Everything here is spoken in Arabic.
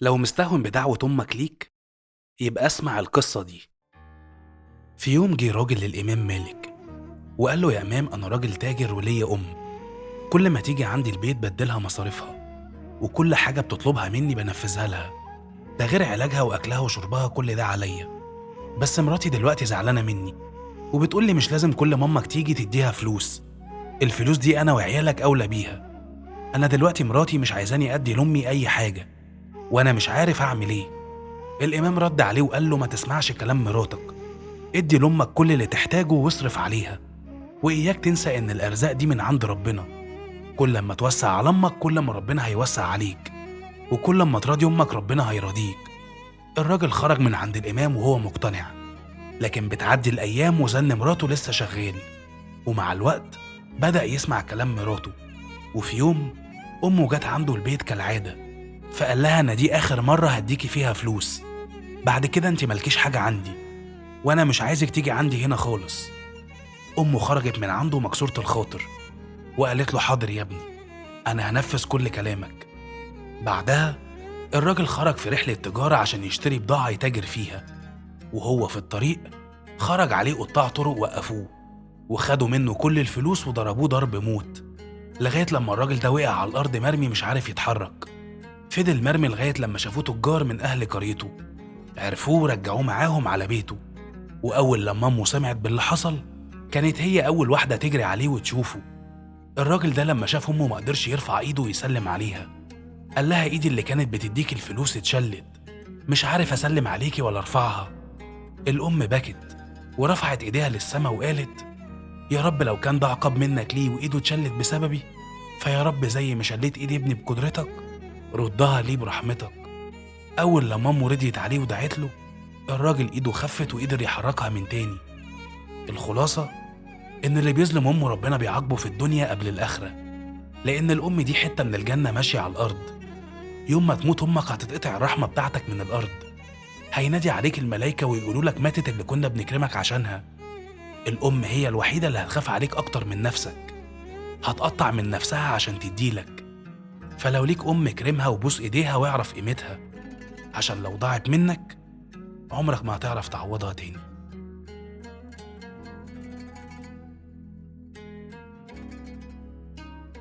لو مستهون بدعوة أمك ليك يبقى اسمع القصة دي. في يوم جه راجل للإمام مالك وقال له: يا إمام، أنا راجل تاجر وليا كل ما تيجي عندي البيت بدلها مصاريفها، وكل حاجة بتطلبها مني بنفذها لها، ده غير علاجها وأكلها وشربها، كل ده عليا. بس مراتي دلوقتي زعلانة مني وبتقول لي مش لازم كل ما أمك تيجي تديها فلوس، الفلوس دي أنا وعيالك أولى بيها. أنا دلوقتي مراتي مش عايزاني أدي لأمي أي حاجة وأنا مش عارف أعمل إيه. الإمام رد عليه وقال له: ما تسمعش كلام مراتك، ادي لأمك كل اللي تحتاجه واصرف عليها، وإياك تنسى إن الأرزاق دي من عند ربنا. كل ما توسع على أمك كل ما ربنا هيوسع عليك، وكل ما تراضي أمك ربنا هيراضيك. الراجل خرج من عند الإمام وهو مقتنع، لكن بتعدي الأيام وزن مراته لسه شغال، ومع الوقت بدأ يسمع كلام مراته. وفي يوم أمه جت عنده البيت كالعادة، فقال لها: أنا دي آخر مرة هديكي فيها فلوس، بعد كده أنت ملكيش حاجة عندي، وأنا مش عايزك تيجي عندي هنا خالص. أمه خرجت من عنده مكسورة الخاطر وقالت له: حاضر يا ابني، أنا هنفذ كل كلامك. بعدها الراجل خرج في رحلة تجارة عشان يشتري بضاعة يتاجر فيها، وهو في الطريق خرج عليه قطاع طرق وقفوه وخدوا منه كل الفلوس وضربوه ضرب موت، لغاية لما الراجل ده وقع على الأرض مرمي مش عارف يتحرك. فضل مرمي لغاية لما شافوه تجار من أهل قريته، عرفوه ورجعوه معاهم على بيته. وأول لما أمه سمعت باللي حصل كانت هي أول واحدة تجري عليه وتشوفه. الراجل ده لما شاف أمه مقدرش يرفع إيده ويسلم عليها، قال لها: إيدي اللي كانت بتديك الفلوس اتشلت، مش عارف أسلم عليكي ولا أرفعها. الأم بكت ورفعت إيديها للسما وقالت: يا رب لو كان ده عقاب منك ليه وإيده اتشلت بسببي، فيا رب زي ما شليت إيد ابني بقدرتك ردها ليه برحمتك. أول لما أمه رضيت عليه ودعت له، الراجل إيده خفت وقدر يحركها من تاني. الخلاصة إن اللي بيظلم أمه ربنا بيعاقبه في الدنيا قبل الآخرة، لأن الأم دي حتة من الجنة ماشية على الأرض. يوم ما تموت أمك هتتقطع الرحمة بتاعتك من الأرض، هينادي عليك الملايكة ويقولوا لك: ماتت اللي كنا بنكرمك عشانها. الأم هي الوحيدة اللي هتخاف عليك أكتر من نفسك، هتقطع من نفسها عشان تديلك. فلو ليك أم كرمها وبوس إيديها واعرف قيمتها، عشان لو ضاعت منك عمرك ما هتعرف تعوضها تاني.